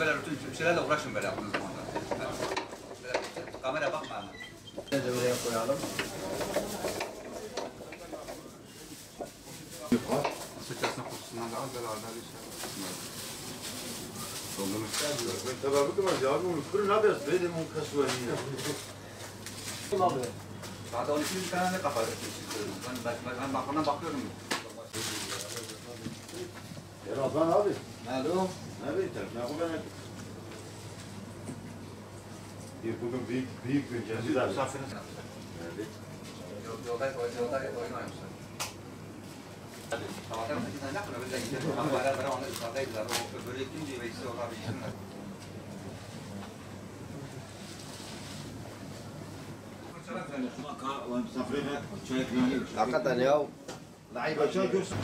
Böyle bir şeylerle uğraşın böyle yaptığınız zaman. Böyle kamera bakma ama. Ne de buraya koyalım. Sıçrasına kutusundan da az böyle arda bir şey. Doldurmuş. Ben tabii ki var. Yardım kırın abi. Benim o kasvaliyle. Daha da 12 tane ne kapalı. Ben balkondan bakıyorum. Ramazan abi. Alo. Nerede? Ne yapalım? Bugün büyük gün Cezir abi. Evet. Yolda oynuyormuşlar. Sabahtan 8 tane yapın, öbürde gidelim. Bayramlara onlar yukarıdaydılar. O öbürü ikinci ve ikisi orada bir işimler. Hakikaten ya. Laiba çay görsün.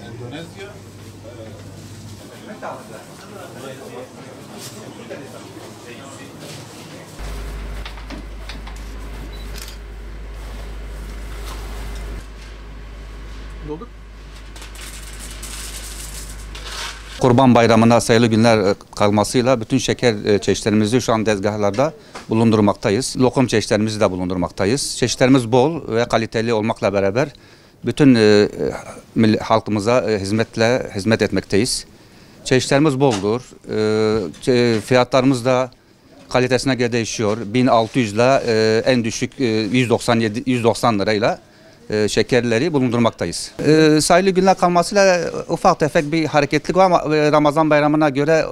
Endonezya. Kurban Bayramı'na sayılı günler kalmasıyla bütün şeker çeşitlerimizi şu an tezgahlarda bulundurmaktayız. Lokum çeşitlerimizi de bulundurmaktayız. Çeşitlerimiz bol ve kaliteli olmakla beraber bütün halkımıza hizmet etmekteyiz. Çeşitlerimiz boldur. Fiyatlarımız da kalitesine göre değişiyor. 1600 ile en düşük 190 lirayla şekerleri bulundurmaktayız. Sayılı günler kalmasıyla ufak tefek bir hareketlilik var ama Ramazan bayramına göre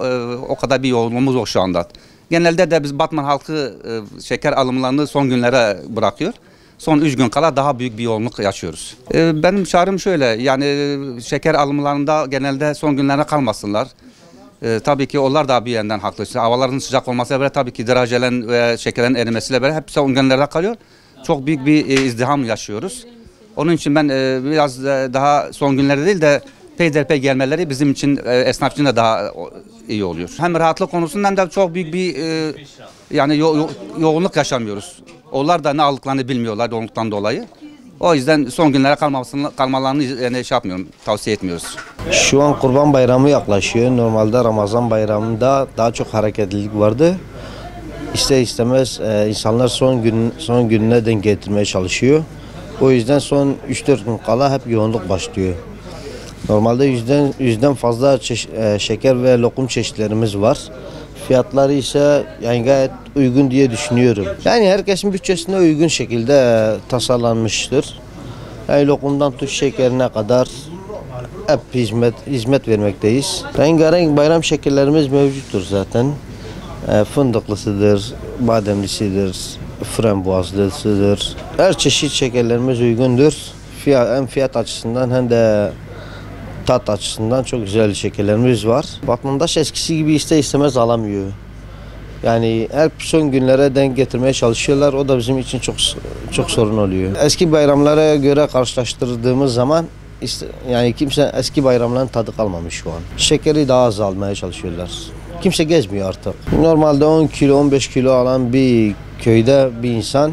o kadar bir yoğunluğumuz yok şu anda. Genelde de biz Batman halkı şeker alımlarını son günlere bırakıyor. Son 3 gün kala daha büyük bir yoğunluk yaşıyoruz. Benim çağrım şöyle, yani şeker alımlarında genelde son günlere kalmasınlar. Tabii ki onlar da bir yandan haklı. Havaların sıcak olmasıyla beraber tabii ki derajelerin ve şekerin erimesiyle beraber hepsi son günlerde kalıyor. Çok büyük bir izdiham yaşıyoruz. Onun için ben biraz daha son günlerde değil de peyderpey gelmeleri bizim için, esnaf için de daha iyi oluyor. Hem rahatlık konusundan da çok büyük bir yani yoğunluk yaşamıyoruz. Onlar da ne aldıklarını bilmiyorlar yoğunluktan dolayı. O yüzden son günlere kalmalarını yani yapmıyorum, tavsiye etmiyoruz. Şu an Kurban Bayramı yaklaşıyor. Normalde Ramazan Bayramı'nda daha çok hareketlilik vardı. İster istemez insanlar son gününe denk getirmeye çalışıyor. O yüzden son 3-4 gün kala hep yoğunluk başlıyor. Normalde yüzden fazla şeker ve lokum çeşitlerimiz var. Fiyatları ise yani gayet uygun diye düşünüyorum. Yani herkesin bütçesine uygun şekilde tasarlanmıştır. Yani lokumdan tut şekerine kadar hep hizmet vermekteyiz. Rengarenk bayram şekerlerimiz mevcuttur zaten. Fındıklısıdır, bademlisidir, frambuazlısıdır. Her çeşit şekerlerimiz uygundur. Hem fiyat açısından hem de tat açısından çok güzel şekerlerimiz var. Vatandaş eskisi gibi istemez alamıyor. Yani hep son günlere denk getirmeye çalışıyorlar. O da bizim için çok sorun oluyor. Eski bayramlara göre karşılaştırdığımız zaman yani kimse eski bayramların tadı kalmamış şu an. Şekeri daha az almaya çalışıyorlar. Kimse gezmiyor artık. Normalde 10 kilo 15 kilo alan bir köyde bir insan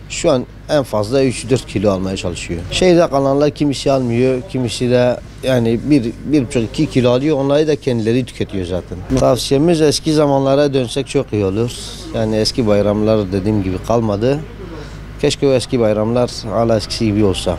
şu an en fazla 3-4 kilo almaya çalışıyor. Şehirde kalanlar kimisi almıyor, kimisi de yani 1,5-2 kilo alıyor. Onları da kendileri tüketiyor zaten. Tavsiyemiz eski zamanlara dönsek çok iyi olur. Yani eski bayramlar dediğim gibi kalmadı. Keşke o eski bayramlar hala eskisi gibi olsa.